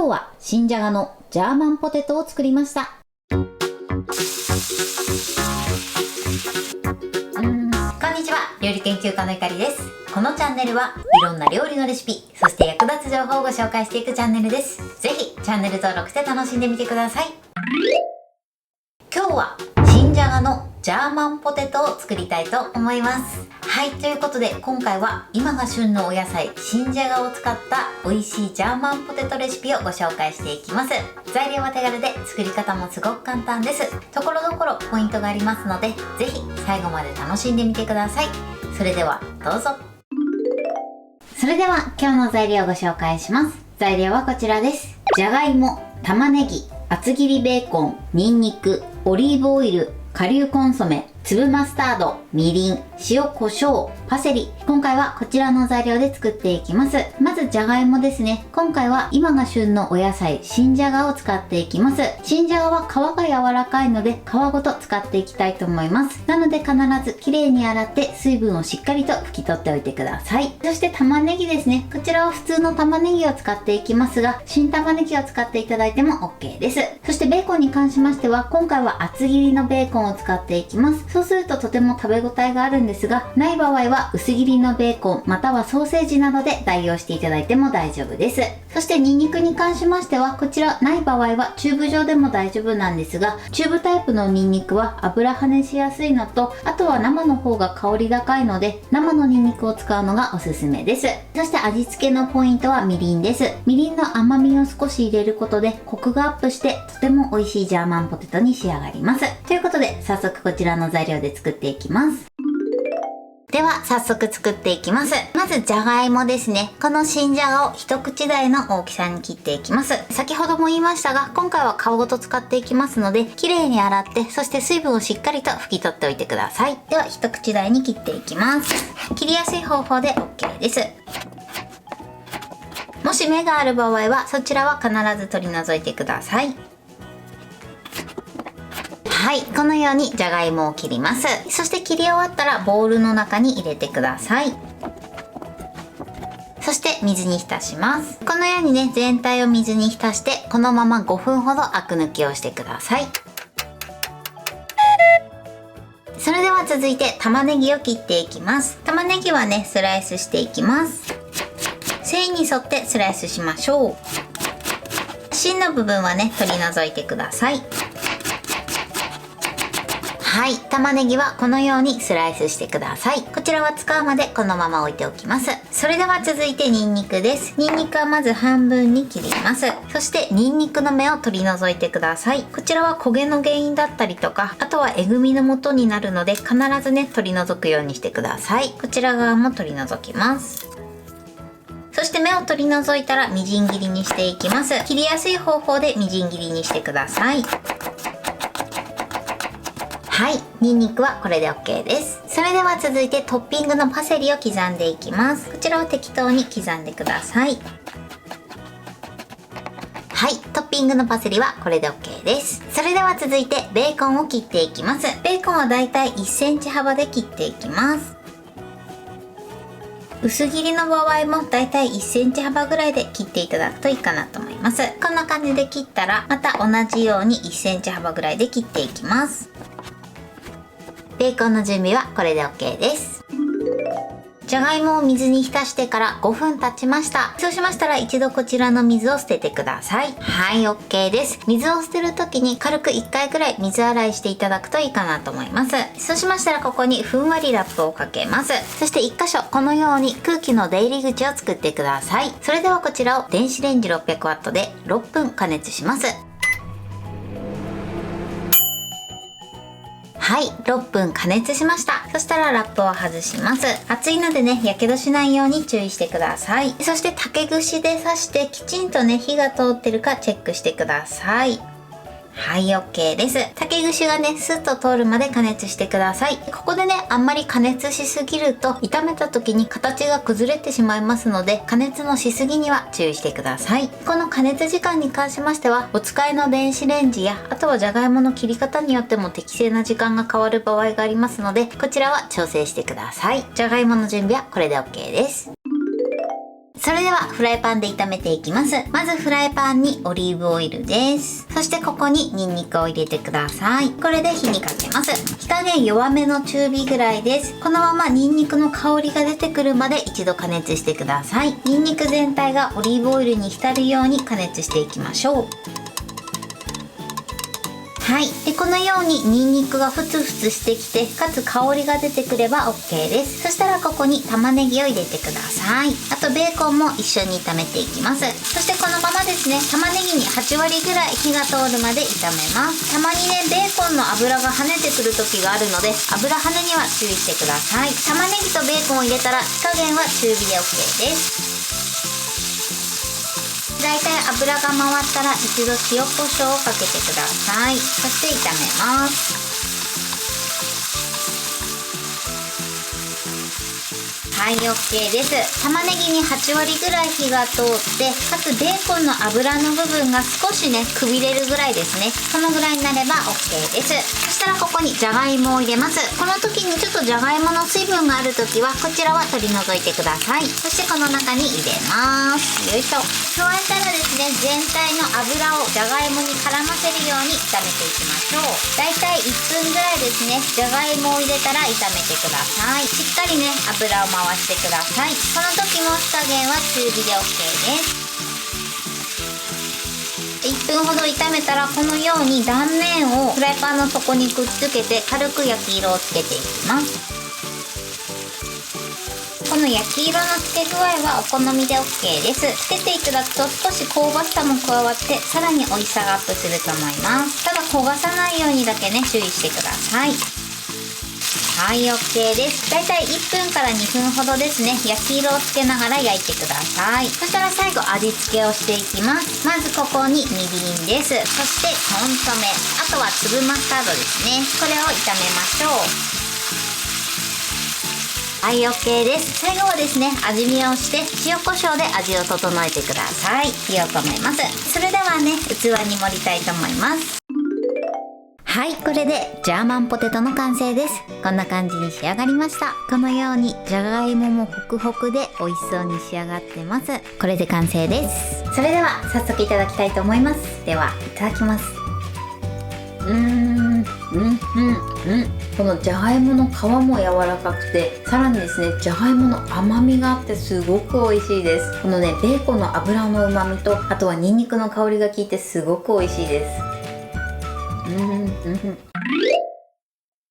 日は新じゃがのジャーマンポテトを作りました。こんにちは、料理研究家のゆかりです。このチャンネルはいろんな料理のレシピ、そして役立つ情報をご紹介していくチャンネルです。ぜひチャンネル登録して楽しんでみてください。今日は新じゃがのジャーマンポテトを作りたいと思います。はい、ということで今回は今が旬のお野菜新じゃがを使った美味しいジャーマンポテトレシピをご紹介していきます。材料は手軽で作り方もすごく簡単です。ところどころポイントがありますので、ぜひ最後まで楽しんでみてください。それではどうぞ。それでは今日の材料をご紹介します。材料はこちらです。じゃがいも、玉ねぎ、厚切りベーコン、にんにく、オリーブオイル、顆粒コンソメ、粒マスタード、みりん、塩コショウ、パセリ。今回はこちらの材料で作っていきます。まずじゃがいもですね。今回は今が旬のお野菜新じゃがを使っていきます。新じゃがは皮が柔らかいので皮ごと使っていきたいと思います。なので必ずきれいに洗って水分をしっかりと拭き取っておいてください。そして玉ねぎですね。こちらは普通の玉ねぎを使っていきますが、新玉ねぎを使っていただいても OK です。そしてベーコンに関しましては、今回は厚切りのベーコンを使っていきます。そうするととても食べ応えがあるんですが、ない場合は薄切りのベーコンまたはソーセージなどで代用していただいても大丈夫です。そしてニンニクに関しましては、こちらない場合はチューブ状でも大丈夫なんですが、チューブタイプのニンニクは油跳ねしやすいのと、あとは生の方が香り高いので生のニンニクを使うのがおすすめです。そして味付けのポイントはみりんです。みりんの甘みを少し入れることでコクがアップしてとても美味しいジャーマンポテトに仕上がります。ということで早速こちらの材料で作っていきます。では早速作っていきます。まずじゃがいもですね。この新じゃがを一口大の大きさに切っていきます。先ほども言いましたが、今回は皮ごと使っていきますので、きれいに洗って、そして水分をしっかりと拭き取っておいてください。では一口大に切っていきます。切りやすい方法で OK です。もし芽がある場合はそちらは必ず取り除いてください。はい、このようにじゃがいもを切ります。そして切り終わったらボウルの中に入れてください。そして水に浸します。このようにね、全体を水に浸してこのまま5分ほどアク抜きをしてください。それでは続いて玉ねぎを切っていきます。玉ねぎはね、スライスしていきます。繊維に沿ってスライスしましょう。芯の部分はね、取り除いてください。はい、玉ねぎはこのようにスライスしてください。こちらは使うまでこのまま置いておきます。それでは続いてニンニクです。ニンニクはまず半分に切ります。そしてニンニクの芽を取り除いてください。こちらは焦げの原因だったりとか、あとはえぐみの元になるので必ずね、取り除くようにしてください。こちら側も取り除きます。そして芽を取り除いたらみじん切りにしていきます。切りやすい方法でみじん切りにしてください。はい、ニンニクはこれで OK です。それでは続いてトッピングのパセリを刻んでいきます。こちらを適当に刻んでください。はい、トッピングのパセリはこれで OK です。それでは続いてベーコンを切っていきます。ベーコンはだいたい1センチ幅で切っていきます。薄切りの場合もだいたい1センチ幅ぐらいで切っていただくといいかなと思います。こんな感じで切ったらまた同じように1センチ幅ぐらいで切っていきます。ベーコンの準備はこれで OK です。じゃがいもを水に浸してから5分経ちました。そうしましたら一度こちらの水を捨ててください。はい、OK です。水を捨てる時に軽く1回ぐらい水洗いしていただくといいかなと思います。そうしましたらここにふんわりラップをかけます。そして1箇所このように空気の出入り口を作ってください。それではこちらを電子レンジ 600W で6分加熱します。はい、6分加熱しました。そしたらラップを外します。熱いのでね、やけどしないように注意してください。そして竹串で刺してきちんとね、火が通ってるかチェックしてください。はい、OK です。竹串がね、スッと通るまで加熱してください。ここでね、あんまり加熱しすぎると炒めた時に形が崩れてしまいますので、加熱のしすぎには注意してください。この加熱時間に関しましては、お使いの電子レンジや、あとはじゃがいもの切り方によっても適正な時間が変わる場合がありますので、こちらは調整してください。じゃがいもの準備はこれで OK です。それではフライパンで炒めていきます。まずフライパンにオリーブオイルです。そしてここにニンニクを入れてください。これで火にかけます。火加減弱めの中火ぐらいです。このままニンニクの香りが出てくるまで一度加熱してください。ニンニク全体がオリーブオイルに浸るように加熱していきましょう。はい。で、このようにニンニクがふつふつしてきて、かつ香りが出てくれば OK です。そしたらここに玉ねぎを入れてください。あとベーコンも一緒に炒めていきます。そしてこのままですね、玉ねぎに8割ぐらい火が通るまで炒めます。たまにね、ベーコンの油が跳ねてくる時があるので、油跳ねには注意してください。玉ねぎとベーコンを入れたら火加減は中火で OK です。だいたい油が回ったら一度塩コショウをかけてください。そして炒めます。はい、OK です。玉ねぎに8割ぐらい火が通って、かつベーコンの油の部分が少しね、くびれるぐらいですね。そのぐらいになれば OK です。そしたらここにじゃがいもを入れます。この時にちょっとじゃがいもの水分がある時は、こちらは取り除いてください。そしてこの中に入れます。よいしょ。加えたらですね、全体の油をじゃがいもに絡ませるように炒めていきましょう。だいたい1分ぐらいですね、じゃがいもを入れたら炒めてください。しっかりね、油を回してください。この時も火加減は中火で OK です。1分ほど炒めたらこのように断面をフライパンの底にくっつけて軽く焼き色をつけていきます。この焼き色のつけ具合はお好みで OK です。つけていただくと少し香ばしさも加わってさらに美味しさがアップすると思います。ただ焦がさないようにだけね注意してください。はい、OK です。だいたい1分から2分ほどですね、焼き色をつけながら焼いてください。そしたら最後味付けをしていきます。まずここにみりんです。そしてコンソメ、あとは粒マスタードですね。これを炒めましょう。はい、OK です。最後はですね、味見をして塩コショウで味を整えてください。火を止めます。それではね、器に盛りたいと思います。はい、これでジャーマンポテトの完成です。こんな感じに仕上がりました。このようにじゃがいももホクホクで美味しそうに仕上がってます。これで完成です。それでは早速いただきたいと思います。では、いただきます。このじゃがいもの皮も柔らかくて、さらにですね、じゃがいもの甘みがあってすごく美味しいです。このね、ベーコンの油の旨みと、あとはニンニクの香りが効いてすごく美味しいです。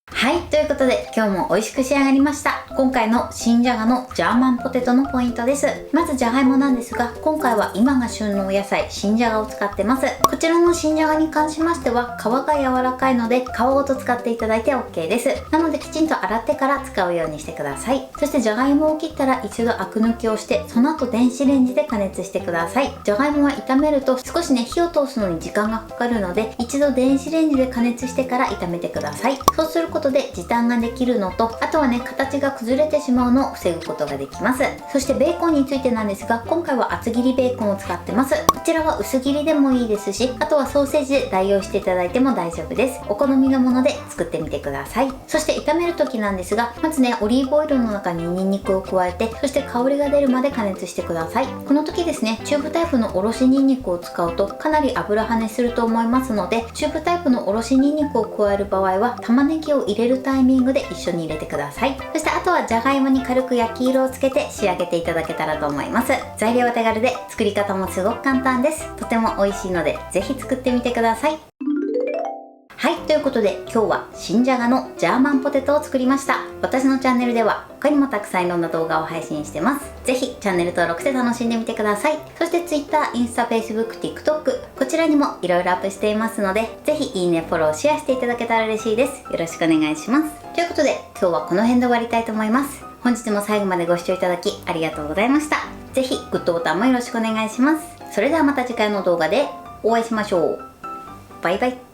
はい、ということで今日も美味しく仕上がりました。今回の新じゃがのジャーマンポテトのポイントです。まずじゃがいもなんですが、今回は今が旬のお野菜新じゃがを使ってます。こちらの新じゃがに関しましては皮が柔らかいので皮ごと使っていただいて OK です。なのできちんと洗ってから使うようにしてください。そしてじゃがいもを切ったら一度アク抜きをして、その後電子レンジで加熱してください。じゃがいもは炒めると少しね、火を通すのに時間がかかるので、一度電子レンジで加熱してから炒めてください。そうすることで時短ができるのと、あとはね、形が崩れてしまうのを防ぐことができます。そしてベーコンについてなんですが、今回は厚切りベーコンを使ってます。こちらは薄切りでもいいですし、あとはソーセージで代用していただいても大丈夫です。お好みのもので作ってみてください。そして炒める時なんですが、まずね、オリーブオイルの中にニンニクを加えて、そして香りが出るまで加熱してください。この時ですね、チューブタイプのおろしニンニクを使うとかなり油跳ねすると思いますので、チューブタイプのおろしニンニクを加える場合は玉ねぎを入れるタイミングで一緒に入れてください。そしてあとはじゃがいもに軽く焼き色をつけて仕上げていただけたらと思います。材料は手軽で作り方もすごく簡単です。とても美味しいのでぜひ作ってみてください。はい、ということで今日は新じゃがのジャーマンポテトを作りました。私のチャンネルでは他にもたくさんいろんな動画を配信してます。ぜひチャンネル登録して楽しんでみてください。そして Twitter、インスタ、Facebook、TikTok こちらにもいろいろアップしていますので、ぜひいいね、フォロー、シェアしていただけたら嬉しいです。よろしくお願いします。ということで今日はこの辺で終わりたいと思います。本日も最後までご視聴いただきありがとうございました。ぜひグッドボタンもよろしくお願いします。それではまた次回の動画でお会いしましょう。バイバイ。